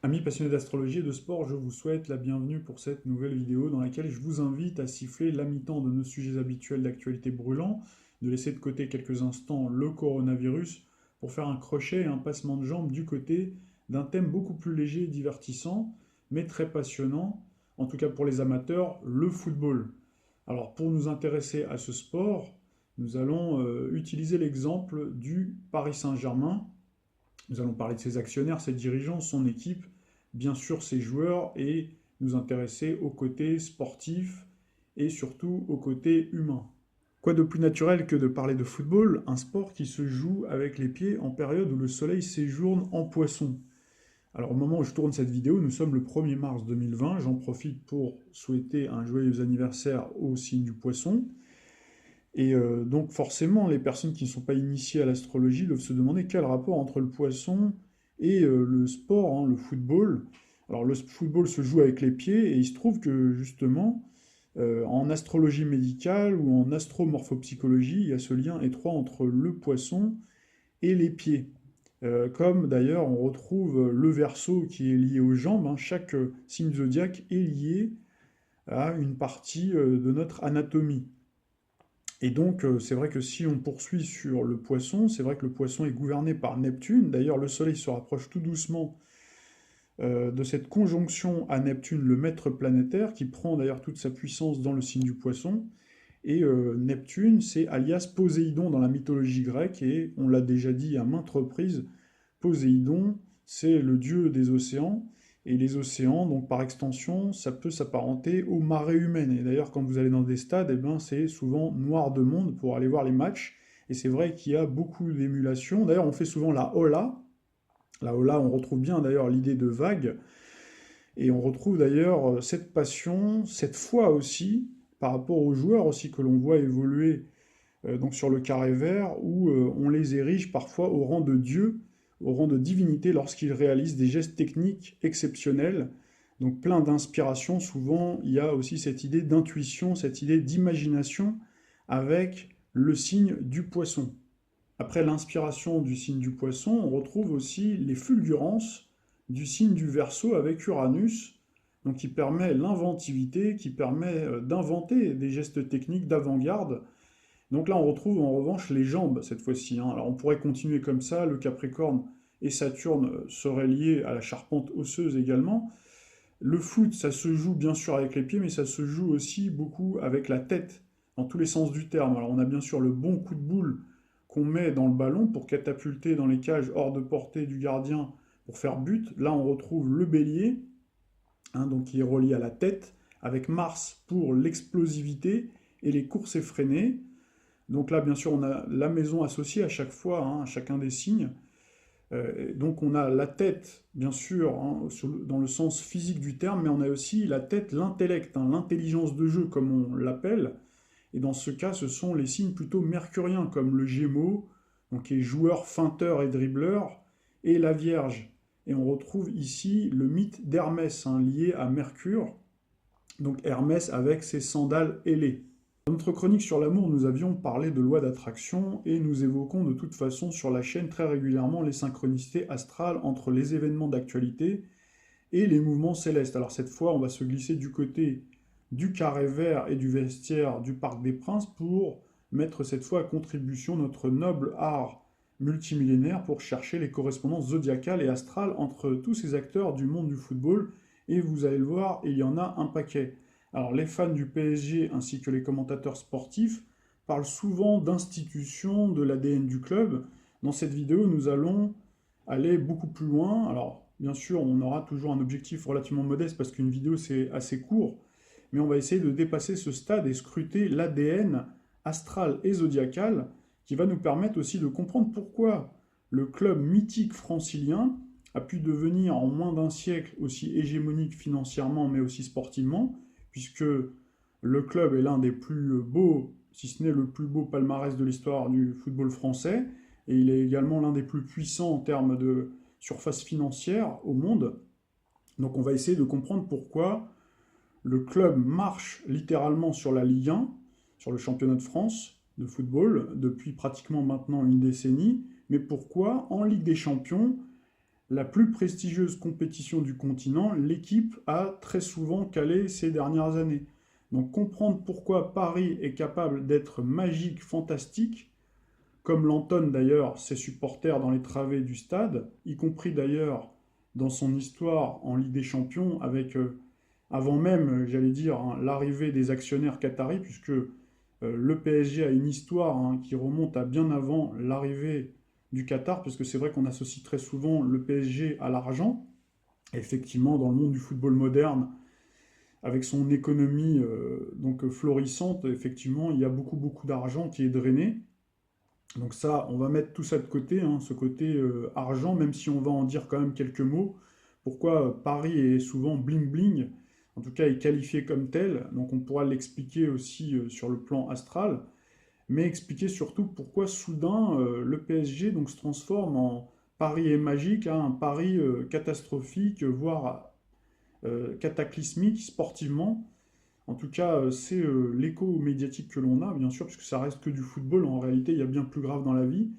Amis passionnés d'astrologie et de sport, je vous souhaite la bienvenue pour cette nouvelle vidéo dans laquelle je vous invite à siffler la mi-temps de nos sujets habituels d'actualité brûlant, de laisser de côté quelques instants le coronavirus pour faire un crochet et un passement de jambes du côté d'un thème beaucoup plus léger et divertissant, mais très passionnant, en tout cas pour les amateurs, le football. Alors pour nous intéresser à ce sport, nous allons utiliser l'exemple du Paris Saint-Germain. Nous allons parler de ses actionnaires, ses dirigeants, son équipe, bien sûr ses joueurs et nous intéresser au côté sportif et surtout au côté humain. Quoi de plus naturel que de parler de football, un sport qui se joue avec les pieds en période où le soleil séjourne en poisson. Alors au moment où je tourne cette vidéo, nous sommes le 1er mars 2020, j'en profite pour souhaiter un joyeux anniversaire au signe du poisson. Et donc forcément, les personnes qui ne sont pas initiées à l'astrologie doivent se demander quel rapport entre le poisson et le sport, hein, le football. Alors le football se joue avec les pieds et il se trouve que justement, en astrologie médicale ou en astromorphopsychologie, il y a ce lien étroit entre le poisson et les pieds. Comme d'ailleurs on retrouve le verso qui est lié aux jambes, hein, chaque signe zodiaque est lié à une partie de notre anatomie. Et donc, c'est vrai que si on poursuit sur le poisson, c'est vrai que le poisson est gouverné par Neptune. D'ailleurs, le Soleil se rapproche tout doucement de cette conjonction à Neptune, le maître planétaire, qui prend d'ailleurs toute sa puissance dans le signe du poisson. Et Neptune, c'est alias Poséidon dans la mythologie grecque, et on l'a déjà dit à maintes reprises, Poséidon, c'est le dieu des océans, et les océans, donc par extension, ça peut s'apparenter aux marées humaines. Et d'ailleurs, quand vous allez dans des stades, eh ben, c'est souvent noir de monde pour aller voir les matchs. Et c'est vrai qu'il y a beaucoup d'émulation. D'ailleurs, on fait souvent la hola. La hola, on retrouve bien d'ailleurs l'idée de vague. Et on retrouve d'ailleurs cette passion, cette foi aussi, par rapport aux joueurs aussi que l'on voit évoluer donc sur le carré vert, où on les érige parfois au rang de dieu, au rang de divinité lorsqu'ils réalisent des gestes techniques exceptionnels. Donc plein d'inspiration, souvent il y a aussi cette idée d'intuition, cette idée d'imagination avec le signe du poisson. Après l'inspiration du signe du poisson, on retrouve aussi les fulgurances du signe du Verseau avec Uranus, donc qui permet l'inventivité, qui permet d'inventer des gestes techniques d'avant-garde. Donc là, on retrouve en revanche les jambes cette fois-ci, hein. Alors on pourrait continuer comme ça, le Capricorne et Saturne seraient liés à la charpente osseuse également. Le foot, ça se joue bien sûr avec les pieds, mais ça se joue aussi beaucoup avec la tête, dans tous les sens du terme. Alors on a bien sûr le bon coup de boule qu'on met dans le ballon pour catapulter dans les cages hors de portée du gardien pour faire but. Là, on retrouve le bélier, hein, donc qui est relié à la tête, avec Mars pour l'explosivité et les courses effrénées. Donc là, bien sûr, on a la maison associée à chaque fois, hein, à chacun des signes. Donc on a la tête, bien sûr, hein, dans le sens physique du terme, mais on a aussi la tête, l'intellect, hein, l'intelligence de jeu, comme on l'appelle. Et dans ce cas, ce sont les signes plutôt mercuriens, comme le Gémeaux, donc qui est joueur, feinteur et dribbleur, et la Vierge. Et on retrouve ici le mythe d'Hermès, hein, lié à Mercure, donc Hermès avec ses sandales ailées. Dans notre chronique sur l'amour, nous avions parlé de loi d'attraction et nous évoquons de toute façon sur la chaîne très régulièrement les synchronicités astrales entre les événements d'actualité et les mouvements célestes. Alors cette fois, on va se glisser du côté du carré vert et du vestiaire du Parc des Princes pour mettre cette fois à contribution notre noble art multimillénaire pour chercher les correspondances zodiacales et astrales entre tous ces acteurs du monde du football. Et vous allez le voir, il y en a un paquet. Alors les fans du PSG ainsi que les commentateurs sportifs parlent souvent d'institutions, de l'ADN du club. Dans cette vidéo, nous allons aller beaucoup plus loin. Alors bien sûr, on aura toujours un objectif relativement modeste parce qu'une vidéo c'est assez court, mais on va essayer de dépasser ce stade et scruter l'ADN astral et zodiacal qui va nous permettre aussi de comprendre pourquoi le club mythique francilien a pu devenir en moins d'un siècle aussi hégémonique financièrement mais aussi sportivement, puisque le club est l'un des plus beaux, si ce n'est le plus beau palmarès de l'histoire du football français, et il est également l'un des plus puissants en termes de surface financière au monde. Donc on va essayer de comprendre pourquoi le club marche littéralement sur la Ligue 1, sur le championnat de France de football, depuis pratiquement maintenant une décennie, mais pourquoi en Ligue des Champions, la plus prestigieuse compétition du continent, l'équipe a très souvent calé ces dernières années. Donc comprendre pourquoi Paris est capable d'être magique, fantastique, comme l'entonnent d'ailleurs ses supporters dans les travées du stade, y compris d'ailleurs dans son histoire en Ligue des Champions, avec, avant même, j'allais dire, hein, l'arrivée des actionnaires qataris, puisque le PSG a une histoire hein, qui remonte à bien avant l'arrivée du Qatar, parce que c'est vrai qu'on associe très souvent le PSG à l'argent. Effectivement, dans le monde du football moderne, avec son économie donc florissante, effectivement, il y a beaucoup, beaucoup d'argent qui est drainé. Donc ça, on va mettre tout ça de côté, hein, ce côté argent, même si on va en dire quand même quelques mots. Pourquoi Paris est souvent bling-bling, en tout cas est qualifié comme tel, donc on pourra l'expliquer aussi sur le plan astral, mais expliquer surtout pourquoi soudain le PSG donc, se transforme en Paris est magique, hein, un Paris catastrophique, voire cataclysmique sportivement. En tout cas, c'est l'écho médiatique que l'on a, bien sûr, puisque ça reste que du football. En réalité, il y a bien plus grave dans la vie.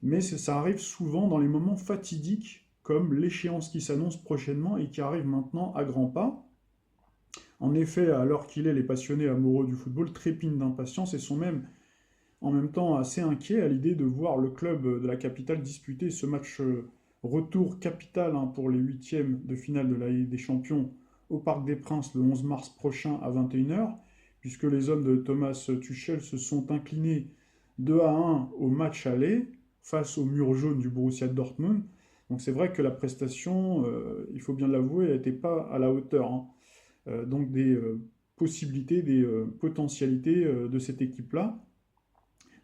Mais ça arrive souvent dans les moments fatidiques, comme l'échéance qui s'annonce prochainement et qui arrive maintenant à grands pas. En effet, à l'heure qu'il est, les passionnés amoureux du football trépignent d'impatience et sont même en même temps assez inquiets à l'idée de voir le club de la capitale disputer ce match retour capital hein, pour les huitièmes de finale de la Ligue des Champions au Parc des Princes le 11 mars prochain à 21h, puisque les hommes de Thomas Tuchel se sont inclinés 2-1 au match aller face au mur jaune du Borussia Dortmund. Donc c'est vrai que la prestation, il faut bien l'avouer, n'était pas à la hauteur. Hein. Donc des possibilités, des potentialités de cette équipe-là.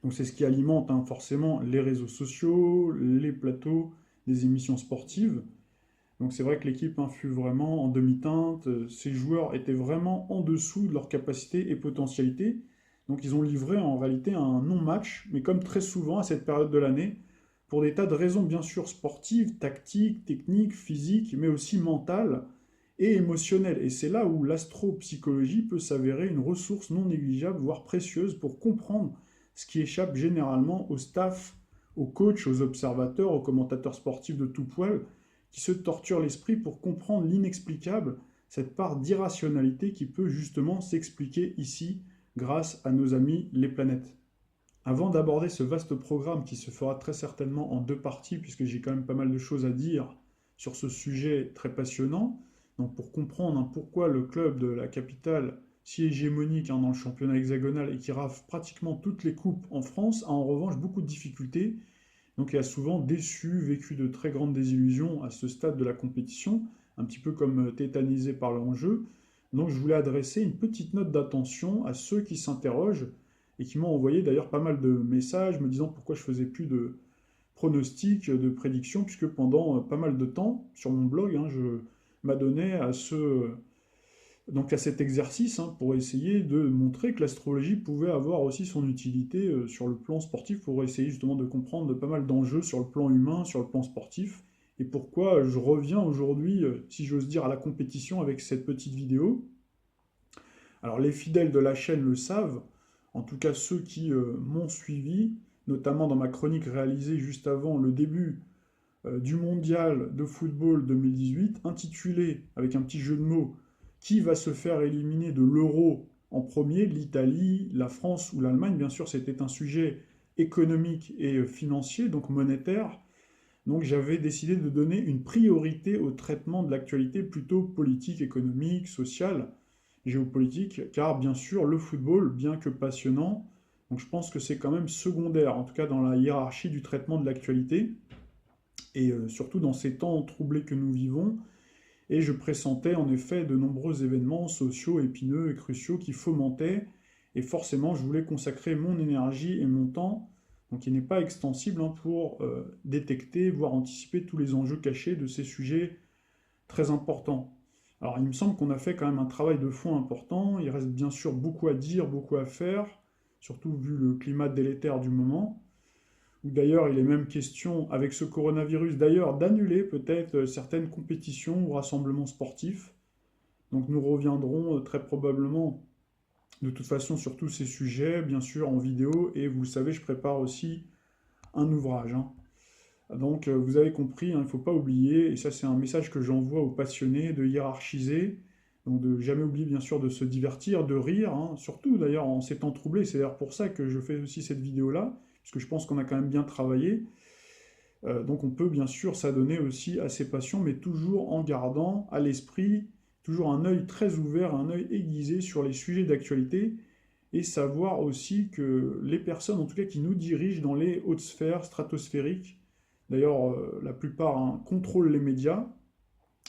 Donc c'est ce qui alimente hein, forcément les réseaux sociaux, les plateaux, des émissions sportives. Donc c'est vrai que l'équipe hein, fut vraiment en demi-teinte, ces joueurs étaient vraiment en dessous de leur capacité et potentialité. Donc ils ont livré en réalité un non-match, mais comme très souvent à cette période de l'année, pour des tas de raisons bien sûr sportives, tactiques, techniques, physiques, mais aussi mentales et émotionnelles. Et c'est là où l'astropsychologie peut s'avérer une ressource non négligeable, voire précieuse, pour comprendre ce qui échappe généralement au staff, aux coachs, aux observateurs, aux commentateurs sportifs de tout poil, qui se torturent l'esprit pour comprendre l'inexplicable, cette part d'irrationalité qui peut justement s'expliquer ici grâce à nos amis les planètes. Avant d'aborder ce vaste programme qui se fera très certainement en deux parties, puisque j'ai quand même pas mal de choses à dire sur ce sujet très passionnant, donc pour comprendre hein, pourquoi le club de la capitale si hégémonique hein, dans le championnat hexagonal et qui rafle pratiquement toutes les coupes en France, a en revanche beaucoup de difficultés. Donc il a souvent déçu, vécu de très grandes désillusions à ce stade de la compétition, un petit peu comme tétanisé par l'enjeu. Donc je voulais adresser une petite note d'attention à ceux qui s'interrogent et qui m'ont envoyé d'ailleurs pas mal de messages me disant pourquoi je faisais plus de pronostics, de prédictions, puisque pendant pas mal de temps, sur mon blog, hein, je m'adonnais donc à cet exercice hein, pour essayer de montrer que l'astrologie pouvait avoir aussi son utilité sur le plan sportif, pour essayer justement de comprendre pas mal d'enjeux sur le plan humain, sur le plan sportif, et pourquoi je reviens aujourd'hui, si j'ose dire, à la compétition avec cette petite vidéo. Alors les fidèles de la chaîne le savent, en tout cas ceux qui m'ont suivi, notamment dans ma chronique réalisée juste avant le début du mondial de football 2018, intitulée, avec un petit jeu de mots, qui va se faire éliminer de l'euro en premier, l'Italie, la France ou l'Allemagne. Bien sûr, c'était un sujet économique et financier, donc monétaire. Donc j'avais décidé de donner une priorité au traitement de l'actualité plutôt politique, économique, sociale, géopolitique, car bien sûr, le football, bien que passionnant, donc je pense que c'est quand même secondaire, en tout cas dans la hiérarchie du traitement de l'actualité, et surtout dans ces temps troublés que nous vivons, et je pressentais en effet de nombreux événements sociaux, épineux et cruciaux qui fomentaient, et forcément je voulais consacrer mon énergie et mon temps, donc il n'est pas extensible, hein, pour détecter, voire anticiper tous les enjeux cachés de ces sujets très importants. Alors il me semble qu'on a fait quand même un travail de fond important, il reste bien sûr beaucoup à dire, beaucoup à faire, surtout vu le climat délétère du moment, où d'ailleurs il est même question, avec ce coronavirus d'ailleurs, d'annuler peut-être certaines compétitions ou rassemblements sportifs. Donc nous reviendrons très probablement de toute façon sur tous ces sujets, bien sûr en vidéo, et vous le savez, je prépare aussi un ouvrage. Hein. Donc vous avez compris, hein, il ne faut pas oublier, et ça c'est un message que j'envoie aux passionnés, de hiérarchiser, donc de jamais oublier bien sûr de se divertir, de rire, hein, surtout d'ailleurs en ces temps troublés, c'est d'ailleurs pour ça que je fais aussi cette vidéo-là, puisque je pense qu'on a quand même bien travaillé. Donc on peut bien sûr s'adonner aussi à ses passions, mais toujours en gardant à l'esprit toujours un œil très ouvert, un œil aiguisé sur les sujets d'actualité, et savoir aussi que les personnes, en tout cas qui nous dirigent dans les hautes sphères stratosphériques, d'ailleurs la plupart hein, contrôlent les médias,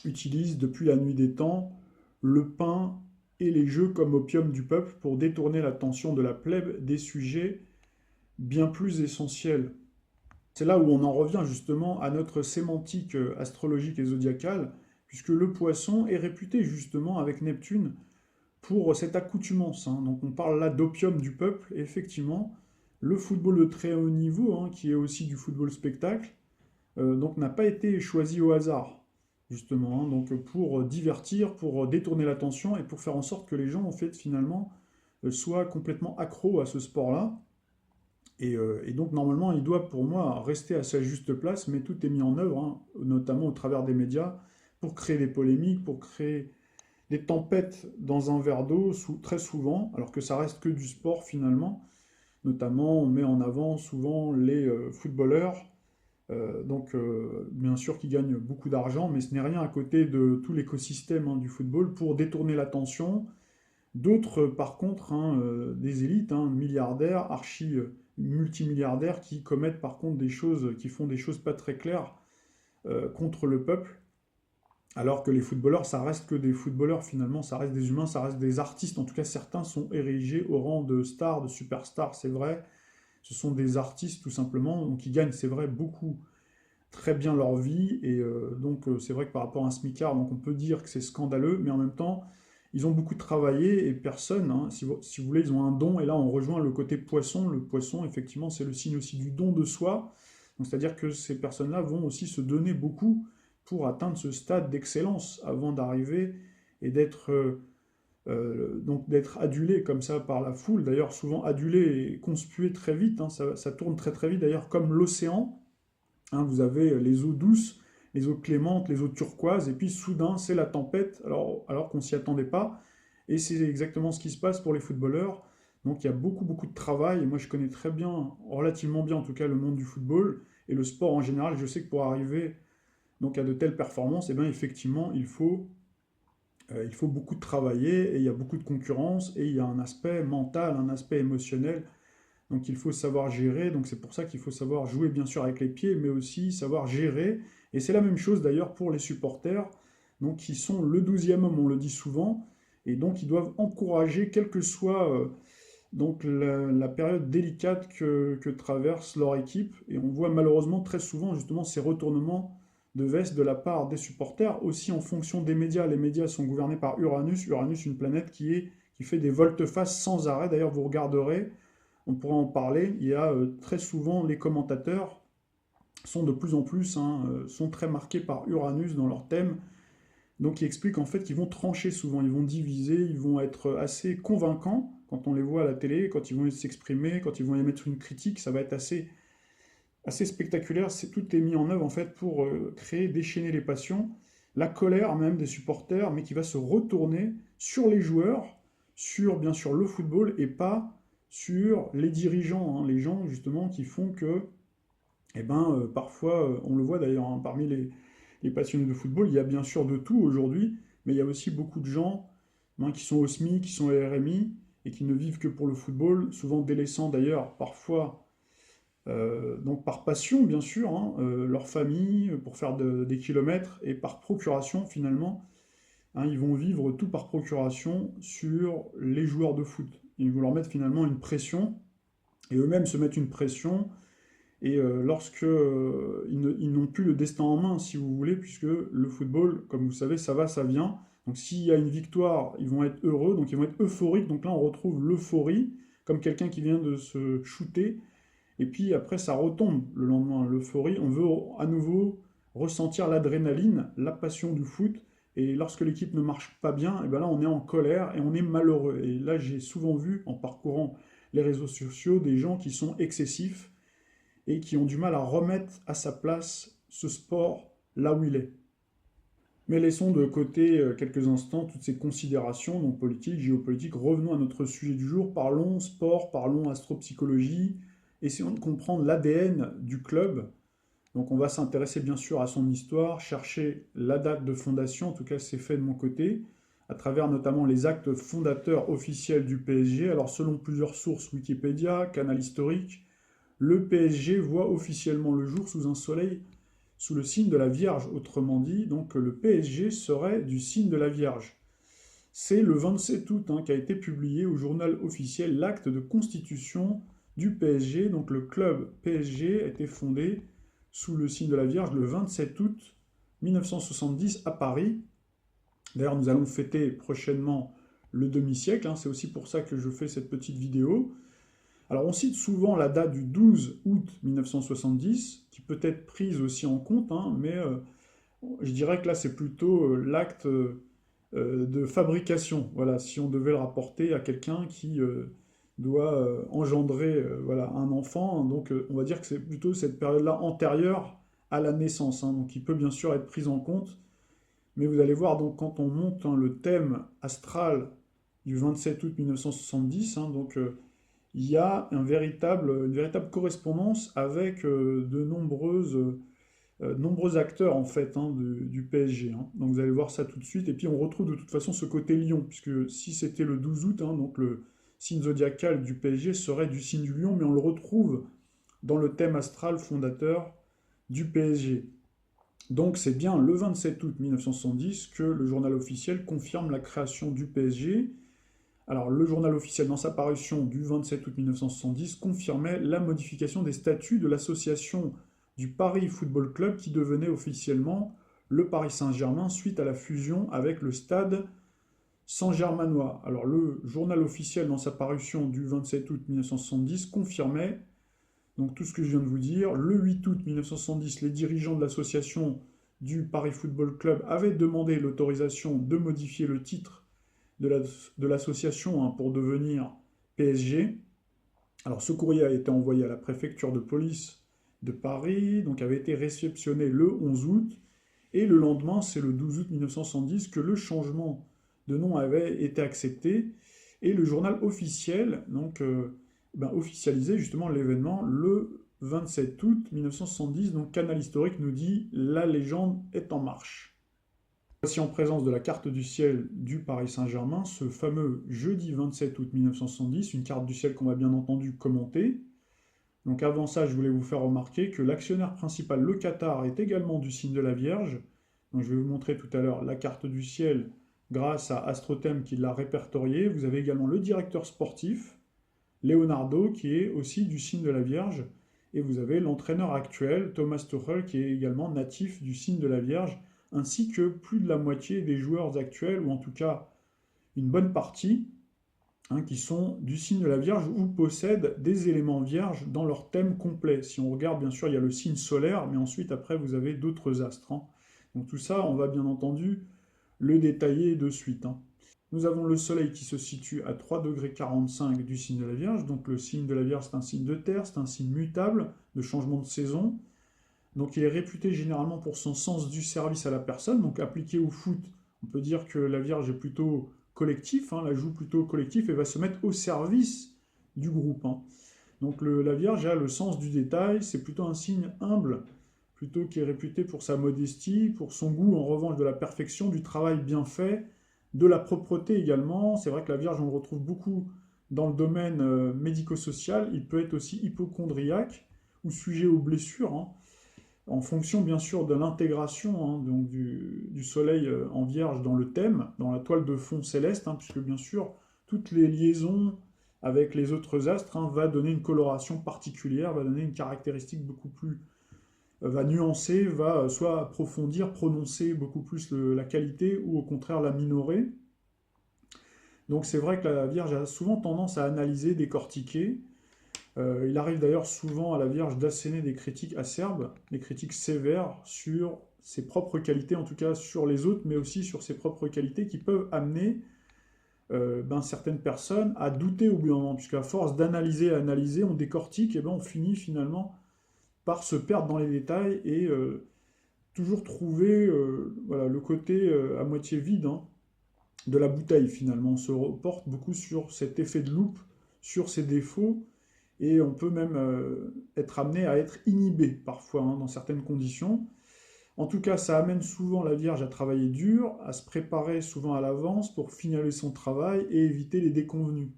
utilisent depuis la nuit des temps le pain et les jeux comme opium du peuple pour détourner l'attention de la plèbe des sujets bien plus essentiels. C'est là où on en revient justement à notre sémantique astrologique et zodiacale, puisque le poisson est réputé justement avec Neptune pour cette accoutumance, hein. Donc on parle là d'opium du peuple, et effectivement, le football de très haut niveau, hein, qui est aussi du football spectacle, donc n'a pas été choisi au hasard, justement, hein, donc pour divertir, pour détourner l'attention et pour faire en sorte que les gens, en fait, finalement, soient complètement accros à ce sport-là. Et donc, normalement, il doit, pour moi, rester à sa juste place, mais tout est mis en œuvre, hein, notamment au travers des médias, pour créer des polémiques, pour créer des tempêtes dans un verre d'eau, très souvent, alors que ça reste que du sport, finalement. Notamment, on met en avant souvent les footballeurs, bien sûr, qui gagnent beaucoup d'argent, mais ce n'est rien à côté de tout l'écosystème hein, du football pour détourner l'attention. D'autres, par contre, hein, des élites, hein, milliardaires, multimilliardaires, qui commettent par contre des choses, qui font des choses pas très claires contre le peuple, alors que les footballeurs, ça reste que des footballeurs finalement, ça reste des humains, ça reste des artistes. En tout cas, certains sont érigés au rang de stars, de superstars, c'est vrai. Ce sont des artistes tout simplement, donc ils gagnent, c'est vrai, beaucoup très bien leur vie. Et c'est vrai que par rapport à un smicard, donc on peut dire que c'est scandaleux, mais en même temps, ils ont beaucoup travaillé et personne, hein, si vous voulez, ils ont un don. Et là, on rejoint le côté poisson. Le poisson, effectivement, c'est le signe aussi du don de soi. Donc c'est-à-dire que ces personnes-là vont aussi se donner beaucoup pour atteindre ce stade d'excellence avant d'arriver et d'être adulé comme ça par la foule. D'ailleurs, souvent adulé et conspué très vite, hein, ça tourne très très vite. D'ailleurs, comme l'océan, hein, vous avez les eaux douces, les eaux clémentes, les eaux turquoises, et puis soudain, c'est la tempête, alors qu'on ne s'y attendait pas. Et c'est exactement ce qui se passe pour les footballeurs. Donc il y a beaucoup, beaucoup de travail, et moi je connais très bien, relativement bien en tout cas, le monde du football, et le sport en général. Je sais que pour arriver donc, à de telles performances, eh bien, effectivement, il faut beaucoup travailler, et il y a beaucoup de concurrence, et il y a un aspect mental, un aspect émotionnel. Donc il faut savoir gérer, donc c'est pour ça qu'il faut savoir jouer bien sûr avec les pieds, mais aussi savoir gérer. Et c'est la même chose d'ailleurs pour les supporters, donc qui sont le 12e homme, on le dit souvent, et donc ils doivent encourager, quelle que soit donc la période délicate que traverse leur équipe. Et on voit malheureusement très souvent justement ces retournements de veste de la part des supporters, aussi en fonction des médias. Les médias sont gouvernés par Uranus, Uranus une planète qui fait des volte-face sans arrêt. D'ailleurs vous regarderez, on pourra en parler. Il y a très souvent les commentateurs sont de plus en plus, hein, sont très marqués par Uranus dans leur thème, donc ils expliquent en fait qu'ils vont trancher souvent, ils vont diviser, ils vont être assez convaincants quand on les voit à la télé, quand ils vont s'exprimer, quand ils vont émettre une critique, ça va être assez spectaculaire. Tout est mis en œuvre en fait pour créer, déchaîner les passions, la colère même des supporters, mais qui va se retourner sur les joueurs, sur bien sûr le football et pas sur les dirigeants, hein, les gens justement qui font que, eh ben, parfois, on le voit d'ailleurs hein, parmi les passionnés de football, il y a bien sûr de tout aujourd'hui, mais il y a aussi beaucoup de gens hein, qui sont au SMIC, qui sont au RMI, et qui ne vivent que pour le football, souvent délaissant d'ailleurs parfois, donc par passion bien sûr, hein, leur famille, pour faire des kilomètres, et par procuration finalement, hein, ils vont vivre tout par procuration sur les joueurs de foot. Ils vont leur mettre finalement une pression, et eux-mêmes se mettent une pression, et lorsque ils n'ont plus le destin en main, si vous voulez, puisque le football, comme vous savez, ça va, ça vient. Donc s'il y a une victoire, ils vont être heureux, donc ils vont être euphoriques. Donc là, on retrouve l'euphorie, comme quelqu'un qui vient de se shooter. Et puis après, ça retombe le lendemain, l'euphorie. On veut à nouveau ressentir l'adrénaline, la passion du foot. Et lorsque l'équipe ne marche pas bien, et ben là, on est en colère et on est malheureux. Et là, j'ai souvent vu, en parcourant les réseaux sociaux, des gens qui sont excessifs et qui ont du mal à remettre à sa place ce sport là où il est. Mais laissons de côté quelques instants toutes ces considérations, donc politiques, géopolitiques. Revenons à notre sujet du jour. Parlons sport, parlons astropsychologie. Essayons de comprendre l'ADN du club. Donc on va s'intéresser bien sûr à son histoire, chercher la date de fondation, en tout cas c'est fait de mon côté, à travers notamment les actes fondateurs officiels du PSG. Alors selon plusieurs sources, Wikipédia, Canal Historique, le PSG voit officiellement le jour sous un soleil sous le signe de la Vierge, autrement dit, donc le PSG serait du signe de la Vierge. C'est le 27 août qu'a été publié au journal officiel l'acte de constitution du PSG, donc le club PSG a été fondé sous le signe de la Vierge le 27 août 1970 à Paris. D'ailleurs, nous allons fêter prochainement le demi-siècle, c'est aussi pour ça que je fais cette petite vidéo. Alors on cite souvent la date du 12 août 1970, qui peut être prise aussi en compte, mais je dirais que là c'est plutôt l'acte de fabrication. Voilà, si on devait le rapporter à quelqu'un qui doit engendrer voilà, un enfant, donc on va dire que c'est plutôt cette période-là antérieure à la naissance, donc qui peut bien sûr être prise en compte. Mais vous allez voir, donc quand on monte le thème astral du 27 août 1970, donc il y a une véritable correspondance avec de nombreux acteurs en fait du PSG. Donc vous allez voir ça tout de suite. Et puis on retrouve de toute façon ce côté lion, puisque si c'était le 12 août, donc le signe zodiacal du PSG serait du signe du lion, mais on le retrouve dans le thème astral fondateur du PSG. Donc c'est bien le 27 août 1970 que le journal officiel confirme la création du PSG. Alors, le journal officiel, dans sa parution du 27 août 1970, confirmait la modification des statuts de l'association du Paris Football Club qui devenait officiellement le Paris Saint-Germain suite à la fusion avec le Stade Saint-Germanois. Alors, le journal officiel, dans sa parution du 27 août 1970, confirmait donc tout ce que je viens de vous dire. Le 8 août 1970, les dirigeants de l'association du Paris Football Club avaient demandé l'autorisation de modifier le titre de l'association pour devenir PSG. Alors ce courrier a été envoyé à la préfecture de police de Paris, donc avait été réceptionné le 11 août, et le lendemain, c'est le 12 août 1970, que le changement de nom avait été accepté, et le journal officiel donc, officialisait justement l'événement le 27 août 1970, donc Canal Historique nous dit « La légende est en marche ». Voici en présence de la carte du ciel du Paris Saint-Germain, ce fameux jeudi 27 août 1970, une carte du ciel qu'on va bien entendu commenter. Donc avant ça, je voulais vous faire remarquer que l'actionnaire principal, le Qatar, est également du signe de la Vierge. Donc je vais vous montrer tout à l'heure la carte du ciel grâce à AstroThem qui l'a répertoriée. Vous avez également le directeur sportif, Leonardo, qui est aussi du signe de la Vierge. Et vous avez l'entraîneur actuel, Thomas Tuchel, qui est également natif du signe de la Vierge, ainsi que plus de la moitié des joueurs actuels, ou en tout cas une bonne partie, qui sont du signe de la Vierge ou possèdent des éléments vierges dans leur thème complet. Si on regarde, bien sûr, il y a le signe solaire, mais ensuite, après, vous avez d'autres astres. Donc tout ça, on va bien entendu le détailler de suite. Nous avons le Soleil qui se situe à 3,45 degrés du signe de la Vierge. Donc le signe de la Vierge, c'est un signe de terre, c'est un signe mutable, de changement de saison. Donc il est réputé généralement pour son sens du service à la personne. Donc appliqué au foot, on peut dire que la Vierge est plutôt collectif, la joue plutôt collectif et va se mettre au service du groupe. Donc la Vierge a le sens du détail, c'est plutôt un signe humble, plutôt qui est réputé pour sa modestie, pour son goût en revanche de la perfection, du travail bien fait, de la propreté également. C'est vrai que la Vierge, on le retrouve beaucoup dans le domaine médico-social. Il peut être aussi hypocondriaque ou sujet aux blessures, en fonction bien sûr de l'intégration donc du Soleil en Vierge dans le thème, dans la toile de fond céleste, puisque bien sûr toutes les liaisons avec les autres astres va donner une coloration particulière, va donner une caractéristique beaucoup plus, va nuancer, va soit approfondir, prononcer beaucoup plus la qualité ou au contraire la minorer. Donc c'est vrai que la Vierge a souvent tendance à analyser, décortiquer. Il arrive d'ailleurs souvent à la Vierge d'asséner des critiques acerbes, des critiques sévères sur ses propres qualités, en tout cas sur les autres, mais aussi sur ses propres qualités qui peuvent amener certaines personnes à douter au bout d'un moment, puisqu'à force d'analyser, on décortique, et on finit finalement par se perdre dans les détails et toujours trouver voilà, le côté à moitié vide, hein, de la bouteille finalement. On se reporte beaucoup sur cet effet de loupe, sur ses défauts, et on peut même être amené à être inhibé parfois, hein, dans certaines conditions. En tout cas, ça amène souvent la Vierge à travailler dur, à se préparer souvent à l'avance pour finaler son travail et éviter les déconvenus.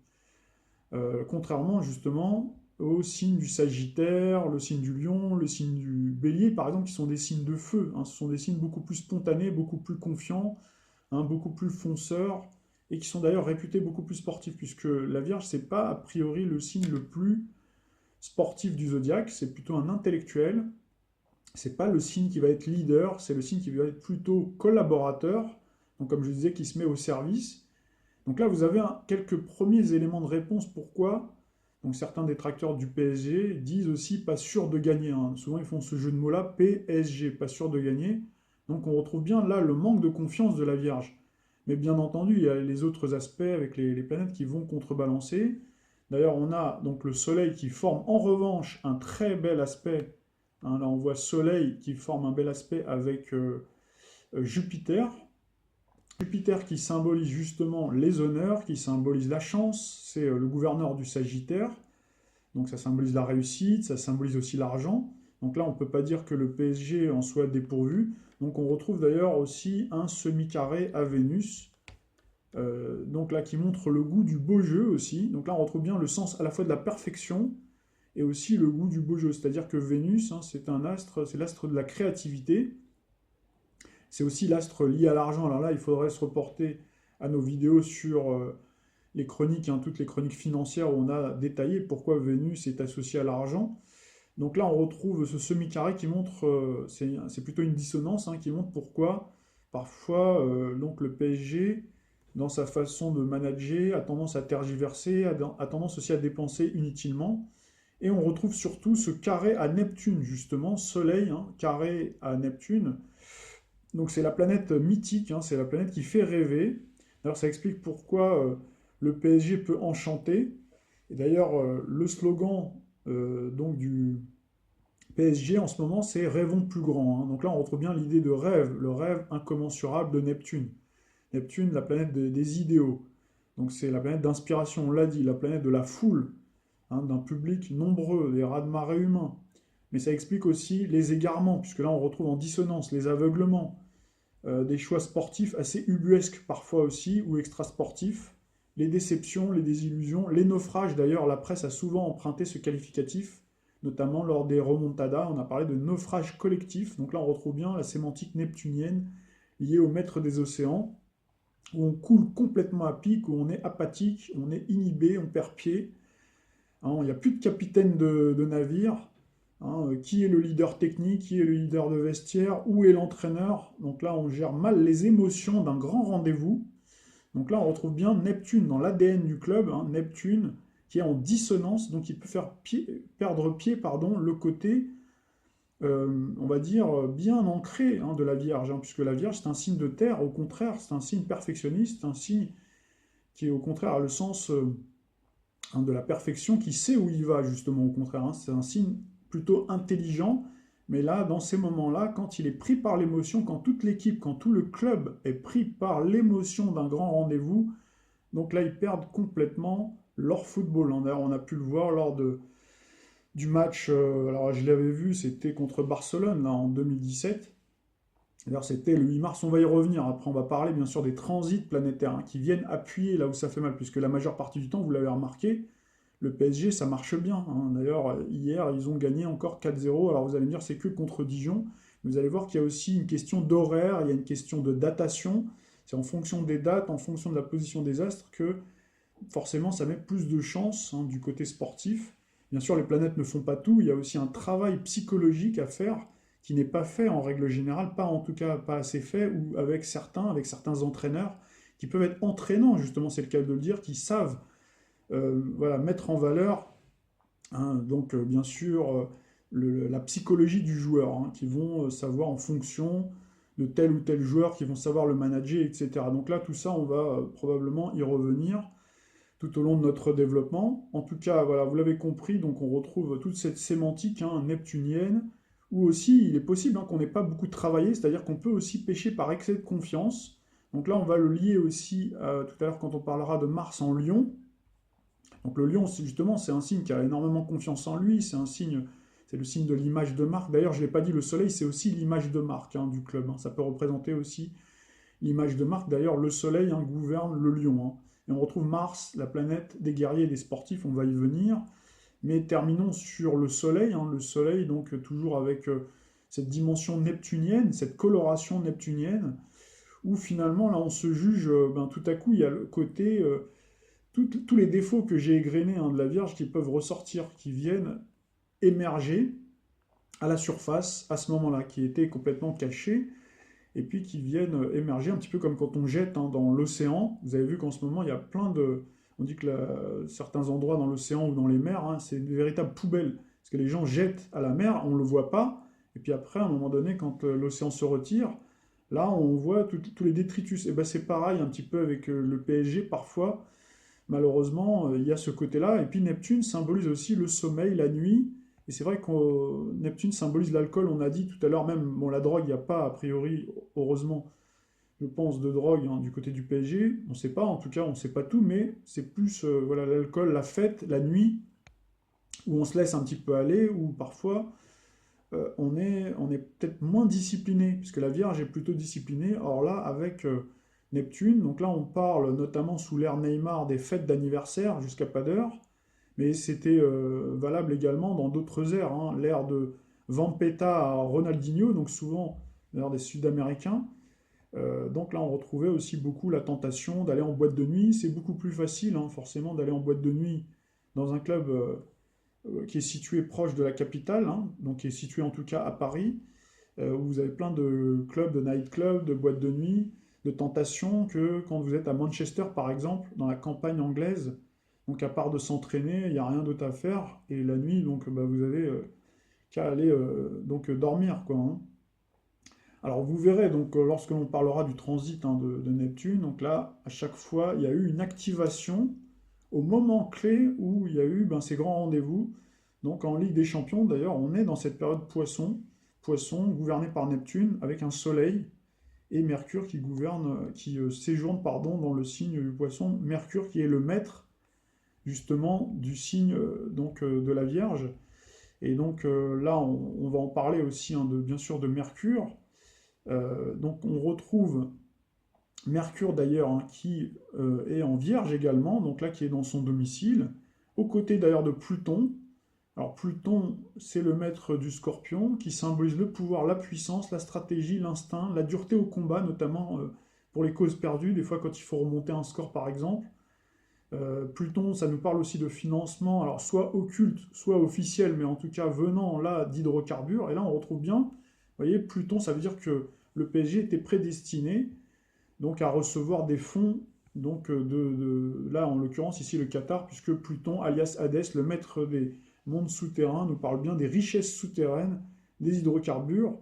Contrairement justement aux signes du Sagittaire, le signe du Lion, le signe du Bélier par exemple, qui sont des signes de feu, hein. Ce sont des signes beaucoup plus spontanés, beaucoup plus confiants, hein, beaucoup plus fonceurs, et qui sont d'ailleurs réputés beaucoup plus sportifs, puisque la Vierge, c'est pas a priori le signe le plus sportif du zodiaque, c'est plutôt un intellectuel, c'est pas le signe qui va être leader, c'est le signe qui va être plutôt collaborateur, donc comme je disais, qui se met au service. Donc là, vous avez quelques premiers éléments de réponse. Pourquoi? Donc certains détracteurs du PSG disent aussi pas sûr de gagner, hein. Souvent, ils font ce jeu de mots-là, PSG, pas sûr de gagner. Donc on retrouve bien là le manque de confiance de la Vierge. Mais bien entendu, il y a les autres aspects avec les planètes qui vont contrebalancer. D'ailleurs, on a donc le Soleil qui forme en revanche un très bel aspect, hein. Là, on voit Soleil qui forme un bel aspect avec Jupiter. Jupiter qui symbolise justement les honneurs, qui symbolise la chance, c'est le gouverneur du Sagittaire, donc ça symbolise la réussite, ça symbolise aussi l'argent. Donc là, on ne peut pas dire que le PSG en soit dépourvu. Donc on retrouve d'ailleurs aussi un semi-carré à Vénus, donc là qui montre le goût du beau jeu aussi. Donc là, on retrouve bien le sens à la fois de la perfection et aussi le goût du beau jeu. C'est-à-dire que Vénus, hein, c'est un astre, c'est l'astre de la créativité. C'est aussi l'astre lié à l'argent. Alors là, il faudrait se reporter à nos vidéos sur les chroniques, hein, toutes les chroniques financières où on a détaillé pourquoi Vénus est associée à l'argent. Donc là, on retrouve ce semi-carré qui montre, c'est plutôt une dissonance, hein, qui montre pourquoi parfois donc le PSG, dans sa façon de manager, a tendance à tergiverser, a tendance aussi à dépenser inutilement. Et on retrouve surtout ce carré à Neptune, justement, Soleil, hein, carré à Neptune. Donc c'est la planète mythique, hein, c'est la planète qui fait rêver. D'ailleurs, ça explique pourquoi le PSG peut enchanter. Et d'ailleurs, le slogan donc du PSG en ce moment, c'est Rêvons plus grand, hein. Donc là, on retrouve bien l'idée de rêve, le rêve incommensurable de Neptune. Neptune, la planète des idéaux. Donc c'est la planète d'inspiration, on l'a dit, la planète de la foule, hein, d'un public nombreux, des raz-de-marée humains. Mais ça explique aussi les égarements, puisque là, on retrouve en dissonance les aveuglements, des choix sportifs assez ubuesques parfois aussi, ou extrasportifs, les déceptions, les désillusions, les naufrages. D'ailleurs, la presse a souvent emprunté ce qualificatif, notamment lors des remontadas, on a parlé de naufrage collectif. Donc là, on retrouve bien la sémantique neptunienne liée au maître des océans, où on coule complètement à pic, où on est apathique, on est inhibé, on perd pied. Hein, il n'y a plus de capitaine de navire. Hein, qui est le leader technique, qui est le leader de vestiaire, où est l'entraîneur. Donc là, on gère mal les émotions d'un grand rendez-vous. Donc là, on retrouve bien Neptune dans l'ADN du club, hein, Neptune qui est en dissonance, donc il peut faire perdre pied, le côté, on va dire, bien ancré, hein, de la Vierge, hein, puisque la Vierge, c'est un signe de terre, au contraire, c'est un signe perfectionniste, un signe qui, au contraire, a le sens hein, de la perfection, qui sait où il va, justement, au contraire, hein. C'est un signe plutôt intelligent, mais là, dans ces moments-là, quand il est pris par l'émotion, quand toute l'équipe, quand tout le club est pris par l'émotion d'un grand rendez-vous, donc là, ils perdent complètement leur football. D'ailleurs, on a pu le voir lors du match, alors je l'avais vu, c'était contre Barcelone, là, en 2017. D'ailleurs, c'était le 8 mars, on va y revenir. Après, on va parler, bien sûr, des transits planétaires, hein, qui viennent appuyer là où ça fait mal, puisque la majeure partie du temps, vous l'avez remarqué, le PSG, ça marche bien, hein. D'ailleurs, hier, ils ont gagné encore 4-0. Alors vous allez me dire, c'est que contre Dijon. Vous allez voir qu'il y a aussi une question d'horaire, il y a une question de datation. C'est en fonction des dates, en fonction de la position des astres, que forcément, ça met plus de chance, hein, du côté sportif. Bien sûr, les planètes ne font pas tout. Il y a aussi un travail psychologique à faire qui n'est pas fait en règle générale, pas en tout cas pas assez fait, ou avec certains entraîneurs qui peuvent être entraînants, justement, c'est le cas de le dire, qui savent voilà, mettre en valeur, hein, donc bien sûr la psychologie du joueur, hein, qui vont savoir en fonction de tel ou tel joueur, qui vont savoir le manager, etc. Donc là, tout ça, on va probablement y revenir. tout au long de notre développement. En tout cas, voilà, vous l'avez compris, donc on retrouve toute cette sémantique neptunienne, où aussi il est possible qu'on n'ait pas beaucoup travaillé, c'est-à-dire qu'on peut aussi pécher par excès de confiance. Donc là, on va le lier aussi tout à l'heure quand on parlera de Mars en Lion. Donc le lion, justement, c'est un signe qui a énormément confiance en lui, c'est un signe, c'est le signe de l'image de marque. D'ailleurs, je ne l'ai pas dit, le soleil, c'est aussi l'image de marque du club. Ça peut représenter aussi l'image de marque. D'ailleurs, le soleil gouverne le lion. Et on retrouve Mars, la planète des guerriers et des sportifs, on va y venir. Mais terminons sur le soleil. Le soleil, donc toujours avec cette dimension neptunienne, cette coloration neptunienne, où finalement, là, on se juge, tout à coup, il y a le côté tous les défauts que j'ai égrenés de la Vierge qui peuvent ressortir, qui viennent émerger à la surface à ce moment-là, qui étaient complètement cachés, et puis qui viennent émerger un petit peu comme quand on jette dans l'océan. Vous avez vu qu'en ce moment, il y a plein de... On dit que certains endroits dans l'océan ou dans les mers, c'est des véritables poubelles. Parce que les gens jettent à la mer, on ne le voit pas, et puis après, à un moment donné, quand l'océan se retire, là, on voit tous les détritus. Et bien c'est pareil un petit peu avec le PSG, parfois. Malheureusement, il y a ce côté-là. Et puis Neptune symbolise aussi le sommeil, la nuit. Et c'est vrai que Neptune symbolise l'alcool. On a dit tout à l'heure même, bon, la drogue, il n'y a pas, a priori, heureusement, je pense, de drogue du côté du PSG. On ne sait pas, en tout cas, on ne sait pas tout, mais c'est plus voilà, l'alcool, la fête, la nuit, où on se laisse un petit peu aller, où parfois on est peut-être moins discipliné, puisque la Vierge est plutôt disciplinée. Or là, avec Neptune, donc là on parle notamment sous l'ère Neymar des fêtes d'anniversaire jusqu'à pas d'heure, mais c'était valable également dans d'autres ères, l'ère de Vampeta à Ronaldinho, donc souvent l'ère des Sud-Américains. Donc là on retrouvait aussi beaucoup la tentation d'aller en boîte de nuit. C'est beaucoup plus facile forcément d'aller en boîte de nuit dans un club qui est situé proche de la capitale, donc qui est situé en tout cas à Paris, où vous avez plein de clubs, de nightclubs, de boîtes de nuit, de tentations que quand vous êtes à Manchester par exemple, dans la campagne anglaise, donc à part de s'entraîner, il n'y a rien d'autre à faire, et la nuit, donc vous avez qu'à aller donc dormir, quoi. Alors vous verrez, donc lorsque l'on parlera du transit de Neptune, donc là, à chaque fois, il y a eu une activation au moment clé où il y a eu ces grands rendez-vous. Donc en Ligue des Champions, d'ailleurs, on est dans cette période poisson, poisson gouverné par Neptune, avec un soleil et Mercure qui gouverne, qui séjourne pardon, dans le signe du poisson. Mercure qui est le maître justement du signe de la Vierge. Et donc là, on va en parler aussi bien sûr de Mercure. Donc on retrouve Mercure d'ailleurs qui est en Vierge également, donc là qui est dans son domicile, aux côtés d'ailleurs de Pluton. Alors Pluton, c'est le maître du Scorpion, qui symbolise le pouvoir, la puissance, la stratégie, l'instinct, la dureté au combat, notamment pour les causes perdues, des fois quand il faut remonter un score par exemple. Pluton, ça nous parle aussi de financement, alors soit occulte, soit officiel, mais en tout cas venant là d'hydrocarbures. Et là on retrouve bien, vous voyez, Pluton, ça veut dire que le PSG était prédestiné donc à recevoir des fonds, donc là en l'occurrence ici le Qatar, puisque Pluton, alias Hadès, le maître des mondes souterrains, nous parle bien des richesses souterraines, des hydrocarbures.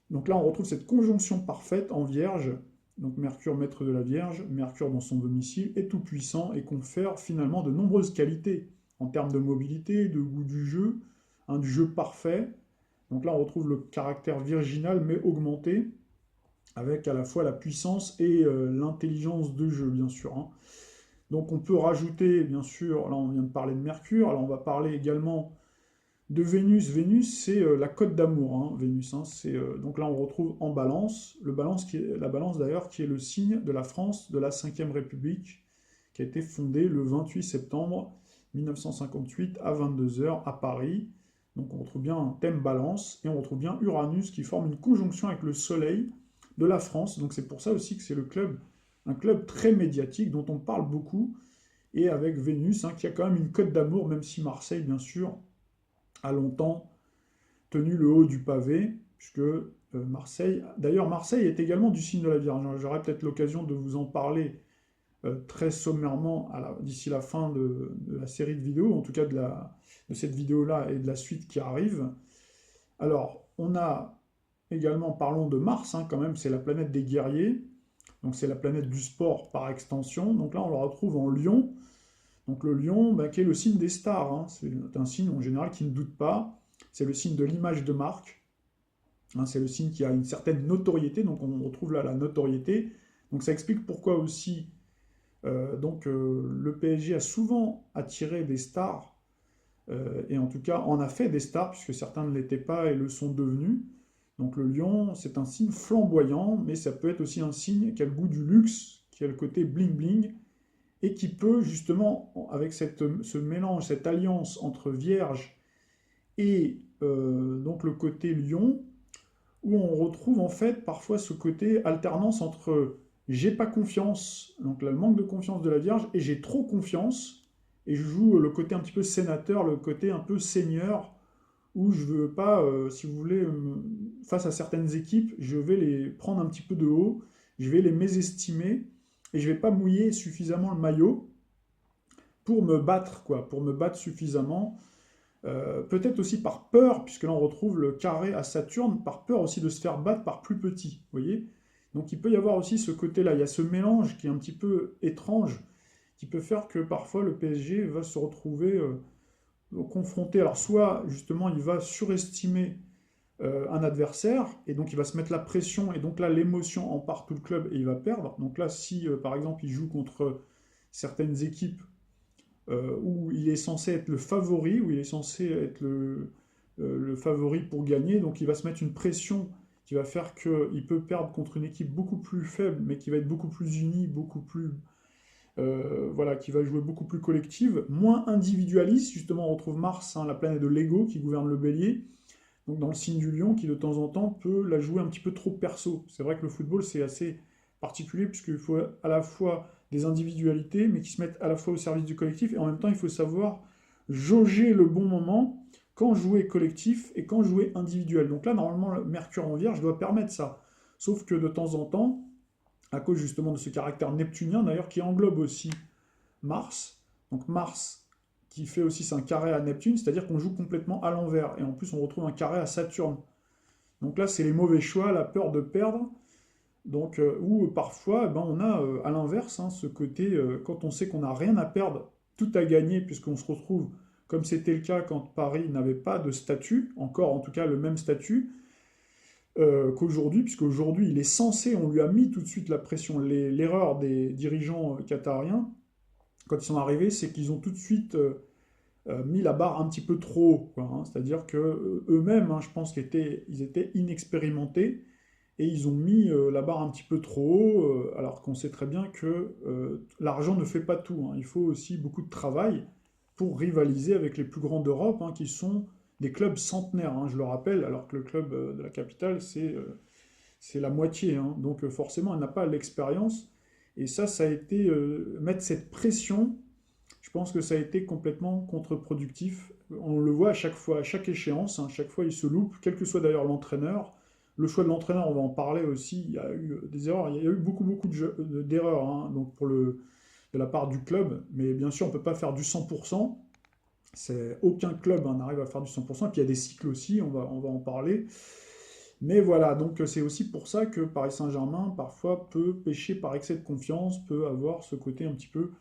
Donc là on retrouve cette conjonction parfaite en Vierge, donc Mercure maître de la Vierge, Mercure dans son domicile, est tout puissant et confère finalement de nombreuses qualités en termes de mobilité, de goût du jeu parfait. Donc là on retrouve le caractère virginal mais augmenté, avec à la fois la puissance et l'intelligence de jeu, bien sûr. Donc on peut rajouter, bien sûr, là on vient de parler de Mercure, alors on va parler également de Vénus. Vénus, c'est la cote d'amour, Vénus. Donc là on retrouve en balance, la balance d'ailleurs qui est le signe de la France de la Ve République, qui a été fondée le 28 septembre 1958 à 22 heures à Paris. Donc on retrouve bien un thème balance, et on retrouve bien Uranus qui forme une conjonction avec le Soleil de la France. Donc c'est pour ça aussi que c'est un club très médiatique dont on parle beaucoup, et avec Vénus qui a quand même une cote d'amour, même si Marseille, bien sûr, a longtemps tenu le haut du pavé, puisque Marseille... D'ailleurs, Marseille est également du signe de la Vierge. J'aurai peut-être l'occasion de vous en parler très sommairement d'ici la fin de la série de vidéos, en tout cas de cette vidéo-là et de la suite qui arrive. Alors, on a également, parlons de Mars, quand même, c'est la planète des guerriers. donc c'est la planète du sport par extension. Donc là, on le retrouve en lion. Donc le lion, bah, qui est le signe des stars, hein. C'est un signe en général qui ne doute pas. C'est le signe de l'image de marque. Hein, c'est le signe qui a une certaine notoriété. Donc on retrouve là la notoriété. Donc ça explique pourquoi aussi le PSG a souvent attiré des stars, et en tout cas en a fait des stars, puisque certains ne l'étaient pas et le sont devenus. Donc le lion, c'est un signe flamboyant, mais ça peut être aussi un signe qui a le goût du luxe, qui a le côté bling-bling, et qui peut justement, avec ce mélange, cette alliance entre Vierge et donc le côté lion, où on retrouve en fait parfois ce côté alternance entre j'ai pas confiance, donc là, le manque de confiance de la Vierge, et j'ai trop confiance, et je joue le côté un petit peu sénateur, le côté un peu seigneur, où je veux pas, si vous voulez, face à certaines équipes, je vais les prendre un petit peu de haut, je vais les mésestimer, et je vais pas mouiller suffisamment le maillot pour me battre, quoi, pour me battre suffisamment. Peut-être aussi par peur, puisque là on retrouve le carré à Saturne, par peur aussi de se faire battre par plus petit, vous voyez. Donc il peut y avoir aussi ce côté-là, il y a ce mélange qui est un petit peu étrange, qui peut faire que parfois le PSG va se retrouver confronté, alors soit justement il va surestimer un adversaire, et donc il va se mettre la pression, et donc là l'émotion empare tout le club et il va perdre. Donc là si par exemple il joue contre certaines équipes où il est censé être le favori, où il est censé être le favori pour gagner, donc il va se mettre une pression qui va faire qu'il peut perdre contre une équipe beaucoup plus faible, mais qui va être beaucoup plus unie, beaucoup plus... voilà, qui va jouer beaucoup plus collective, moins individualiste, justement on retrouve Mars, hein, la planète de l'ego qui gouverne le bélier, donc dans le signe du lion, qui de temps en temps peut la jouer un petit peu trop perso. C'est vrai que le football c'est assez particulier, puisqu'il faut à la fois des individualités, mais qui se mettent à la fois au service du collectif, et en même temps il faut savoir jauger le bon moment, quand jouer collectif et quand jouer individuel. Donc là, normalement, le Mercure en Vierge doit permettre ça. Sauf que de temps en temps, à cause justement de ce caractère neptunien, d'ailleurs, qui englobe aussi Mars, donc Mars qui fait aussi un carré à Neptune, c'est-à-dire qu'on joue complètement à l'envers, et en plus on retrouve un carré à Saturne. Donc là, c'est les mauvais choix, la peur de perdre, donc où parfois, ben, on a à l'inverse, hein, ce côté, quand on sait qu'on n'a rien à perdre, tout à gagner, puisqu'on se retrouve, comme c'était le cas quand Paris n'avait pas de statut, encore en tout cas le même statut, qu'aujourd'hui, puisqu'aujourd'hui il est censé, on lui a mis tout de suite la pression. L'erreur des dirigeants qatariens, quand ils sont arrivés, c'est qu'ils ont tout de suite mis la barre un petit peu trop haut, quoi, hein. C'est-à-dire que eux-mêmes, hein, je pense qu'ils étaient inexpérimentés, et ils ont mis la barre un petit peu trop haut, alors qu'on sait très bien que l'argent ne fait pas tout, hein. Il faut aussi beaucoup de travail pour rivaliser avec les plus grands d'Europe, hein, qui sont des clubs centenaires, hein, je le rappelle, alors que le club de la capitale, c'est la moitié, hein. Donc forcément, elle n'a pas l'expérience. Et ça a été... mettre cette pression, je pense que ça a été complètement contre-productif. On le voit à chaque fois, à chaque échéance, hein, à chaque fois il se loupe, quel que soit d'ailleurs l'entraîneur. Le choix de l'entraîneur, on va en parler aussi, il y a eu des erreurs, il y a eu beaucoup d'erreurs, hein, donc de la part du club, mais bien sûr on ne peut pas faire du 100%, aucun club, hein, n'arrive à faire du 100%, et puis il y a des cycles aussi, on va en parler. Mais voilà, donc c'est aussi pour ça que Paris Saint-Germain parfois peut pécher par excès de confiance, peut avoir ce côté un petit peu,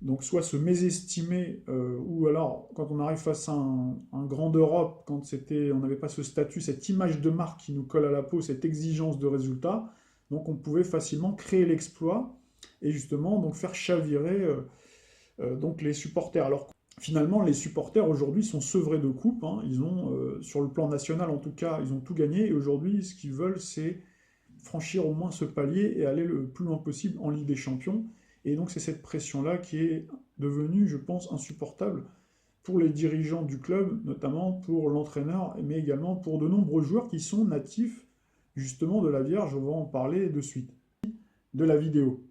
donc soit se mésestimer, ou alors quand on arrive face à un grand d'Europe, quand on n'avait pas ce statut, cette image de marque qui nous colle à la peau, cette exigence de résultat, donc on pouvait facilement créer l'exploit, et justement donc faire chavirer donc les supporters. Alors finalement, les supporters aujourd'hui sont sevrés de coupe, hein. Ils ont, sur le plan national en tout cas, ils ont tout gagné, et aujourd'hui ce qu'ils veulent c'est franchir au moins ce palier et aller le plus loin possible en Ligue des Champions. Et donc c'est cette pression-là qui est devenue, je pense, insupportable pour les dirigeants du club, notamment pour l'entraîneur, mais également pour de nombreux joueurs qui sont natifs justement de la Vierge. On va en parler de suite de la vidéo.